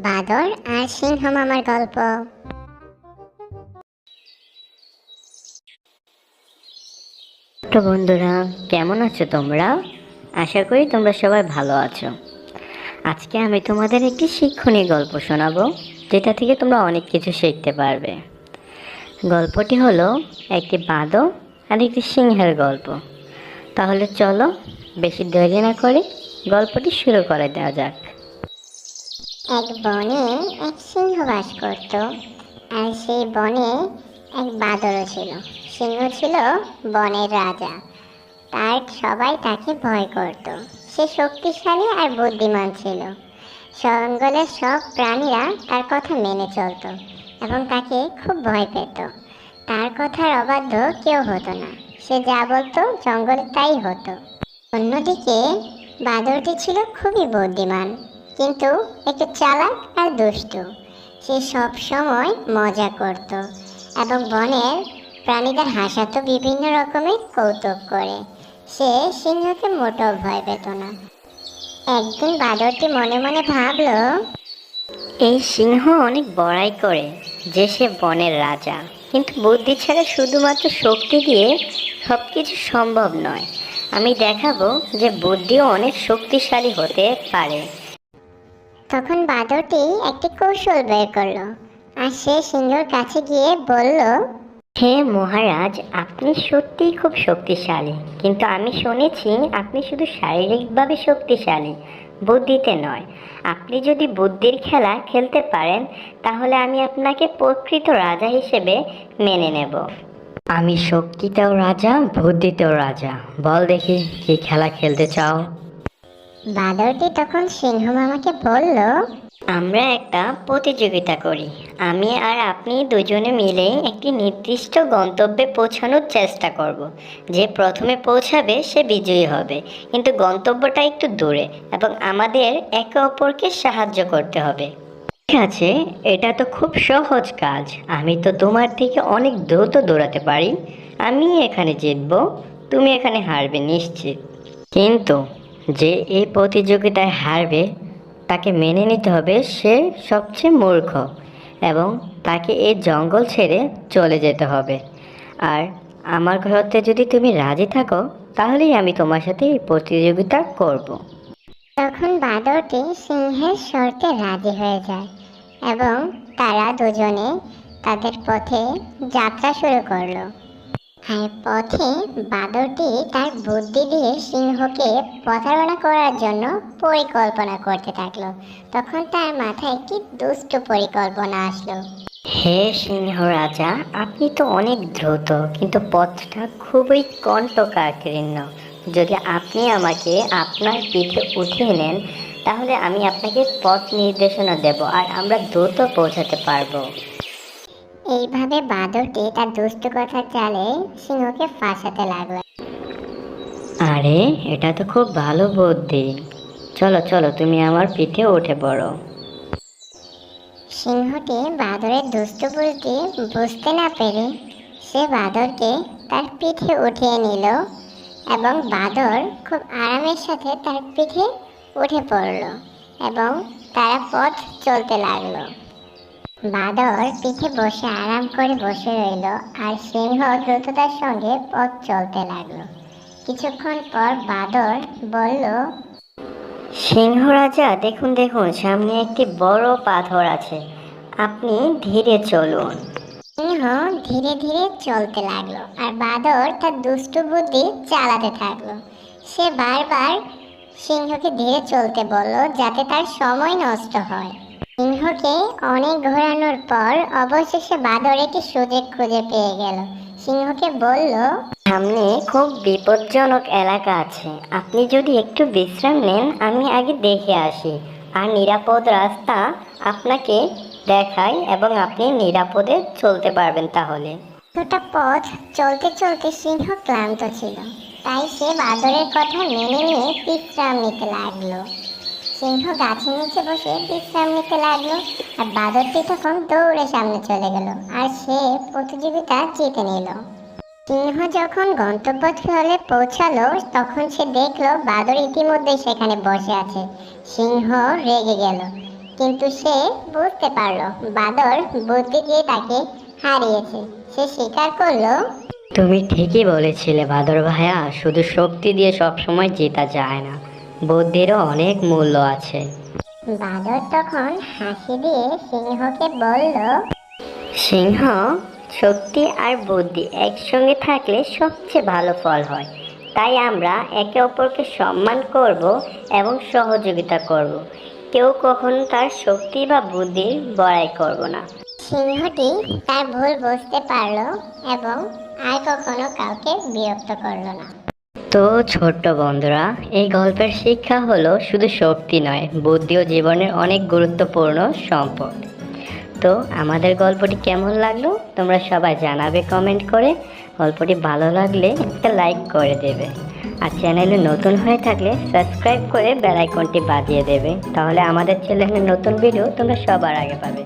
বাদর আর সিংহ মামার গল্প। তো বন্ধুরা, কেমন আছো তোমরা? আশা করি তোমরা সবাই ভালো আছো। আজকে আমি তোমাদের একটি শিক্ষণীয় গল্প শোনাবো, যেটা থেকে তোমরা অনেক কিছু শিখতে পারবে। গল্পটি হলো একটি বাদর আর একটি সিংহের গল্প। তাহলে চলো বেশি দেরি না করে গল্পটি শুরু করে দেওয়া যাক। এক বনে এক সিংহ বাস করত, আর সেই বনে এক বাদরও ছিল। সিংহ ছিল বনের রাজা। সবাই তাকে ভয় করত। সে শক্তিশালী আর বুদ্ধিমান ছিল। জঙ্গলের সব প্রাণীরা তার কথা মেনে চলত এবং তাকে খুব ভয় পেত। তার কথার অবাধ্য কেউ হতো না। সে যা বলতো জঙ্গলে তাই হতো। অন্যদিকে বাদরটি ছিল খুবই বুদ্ধিমান, কিন্তু একটু চালাক আর দুষ্টু। সে সব সময় মজা করত এবং বনের প্রাণীদের হাসাতো বিভিন্ন রকমের কৌতুক করে। সে সিংহকে মোটেও ভয় পেত না। একদিন বাদরটি মনে মনে ভাবলো, এই সিংহ অনেক বড়াই করে যে সে বনের রাজা, কিন্তু বুদ্ধি ছাড়া শুধুমাত্র শক্তি দিয়ে সব কিছু সম্ভব নয়। আমি দেখাবো যে বুদ্ধিও অনেক শক্তিশালী হতে পারে। তখন বাদরটি একটি কৌশল বের করলো আর সে সিংহর কাছে গিয়ে বলল, হে মহারাজ, আপনি সত্যিই খুব শক্তিশালী, কিন্তু আমি শুনেছি আপনি শুধু শারীরিকভাবে শক্তিশালী, বুদ্ধিতে নয়। আপনি যদি বুদ্ধির খেলা খেলতে পারেন, তাহলে আমি আপনাকে প্রকৃত রাজা হিসেবে মেনে নেব। আমি শক্তিতেও রাজা, বুদ্ধিতেও রাজা। বল দেখি, কি খেলা খেলতে চাও? বাদরটি তখন সিংহ মামাকে বলল, আমরা একটা প্রতিযোগিতা করি। আমি আর আপনি দুজনে মিলে একটি নির্দিষ্ট গন্তব্যে পৌঁছানোর চেষ্টা করব। যে প্রথমে পৌঁছাবে সে বিজয়ী হবে, কিন্তু গন্তব্যটা একটু দূরে এবং আমাদের একে অপরকে সাহায্য করতে হবে। ঠিক আছে, এটা তো খুব সহজ কাজ। আমি তো তোমার থেকে অনেক দ্রুত দৌড়াতে পারি। আমি এখানে জিতবো, তুমি এখানে হারবে নিশ্চিত। কিন্তু যে এই প্রতিযোগিতায় হারবে তাকে মেনে নিতে হবে সে সবচেয়ে মূর্খ, এবং তাকে এই জঙ্গল ছেড়ে চলে যেতে হবে। আর আমার ঘরতে যদি তুমি রাজি থাকো, তাহলেই আমি তোমার সাথে এই প্রতিযোগিতা করব। তখন বাদরটি সিংহের শর্তে রাজি হয়ে যায় এবং তারা দুজনে তাদের পথে যাত্রা শুরু করলো। আর পথে বাদরটি তার বুদ্ধি দিয়ে সিংহকে প্রতারণা করার জন্য পরিকল্পনা করতে থাকলো। তখন তার মাথায় একটি দুষ্ট পরিকল্পনা আসলো। হে সিংহ রাজা, আপনি তো অনেক দ্রুত, কিন্তু পথটা খুবই কণ্টকাকীর্ণ। যদি আপনি আমাকে আপনার পিঠে উঠিয়ে নেন, তাহলে আমি আপনাকে পথ নির্দেশনা দেব আর আমরা দ্রুত পৌঁছাতে পারবো। এইভাবে বাদরটি তার দুষ্ট কথার চালে সিংহকে ফাঁসাতে লাগলো। আরে, এটা তো খুব ভালো বুদ্ধি। চলো চলো, তুমি আমার পিঠে উঠে পড়ো। সিংহটি বাদরের দুষ্ট বুদ্ধি বুঝতে না পেরে সে বাদরকে তার পিঠে উঠিয়ে নিল এবং বাদর খুব আরামের সাথে তার পিঠে উঠে পড়ল এবং তারা পথ চলতে লাগলো। বাদর পিঠে বসে আরাম করে বসে রইল আর সিংহ দ্রুততার সঙ্গে পথ চলতে লাগলো। কিছুক্ষণ পর বাদর বলল, সিংহ রাজা, দেখুন দেখুন, সামনে একটি বড় পাথর আছে। আপনি ধীরে চলুন। সিংহ ধীরে ধীরে চলতে লাগলো আর বাদর তার দুষ্টু বুদ্ধি চালাতে থাকলো। সে বারবার সিংহকে ধীরে চলতে বলল যাতে তার সময় নষ্ট হয়। সিংহকে অনেক ঘোরানোর পর অবশেষে বাদর একটি সুযোগ খুঁজে পেয়ে গেল। সিংহকে বলল, সামনে খুব বিপজ্জনক এলাকা আছে। আপনি যদি একটু বিশ্রাম নেন, আমি আগে দেখে আসি আর নিরাপদ রাস্তা আপনাকে দেখাই এবং আপনি নিরাপদে চলতে পারবেন তাহলে। কিছুটা পথ চলতে চলতে সিংহ ক্লান্ত ছিল, তাই সে বাদরের কথা মেনে নিয়ে বিশ্রাম নিতে লাগলো। সিংহ গাছের নিচে বসে বিশ্রাম নিতে লাগলো আর বাদরটি তখন দৌড়ে সামনে চলে গেল আর সে প্রতিযোগিতা জিতে নিল। সিংহ যখন গন্তব্যস্থলে পৌঁছালো তখন সে দেখলো বাদর ইতিমধ্যেই সেখানে বসে আছে। সিংহ রেগে গেল। কিন্তু সে বুঝতে পারলো বাদর বুদ্ধি দিয়ে তাকে হারিয়েছে। সে স্বীকার করলো, তুমি ঠিকই বলেছিলে বাদর ভাইয়া, শুধু শক্তি দিয়ে সবসময় জেতা যায় না, বুদ্ধিরও অনেক মূল্য আছে। বাদর তখন হাসি দিয়ে সিংহকে বলল, সিংহ, শক্তি আর বুদ্ধি একসঙ্গে থাকলে সবচেয়ে ভালো ফল হয়। তাই আমরা একে অপরকে সম্মান করব এবং সহযোগিতা করব। কেউ কখনো তার শক্তি বা বুদ্ধির বড়াই করব না। সিংহটি তার ভুল বুঝতে পারলো এবং আর কখনো কাউকে বিরক্ত করলো না। তো ছোট্ট বন্ধুরা, এই গল্পের শিক্ষা হলো শুধু শক্তি নয়, বুদ্ধিও জীবনের অনেক গুরুত্বপূর্ণ সম্পদ। তো আমাদের গল্পটি কেমন লাগলো তোমরা সবাই জানাবে কমেন্ট করে। গল্পটি ভালো লাগলে একটা লাইক করে দেবে, আর চ্যানেলে নতুন হয়ে থাকলে সাবস্ক্রাইব করে বেল আইকনটি বাজিয়ে দেবে, তাহলে আমাদের চ্যানেলের নতুন ভিডিও তোমরা সবার আগে পাবে।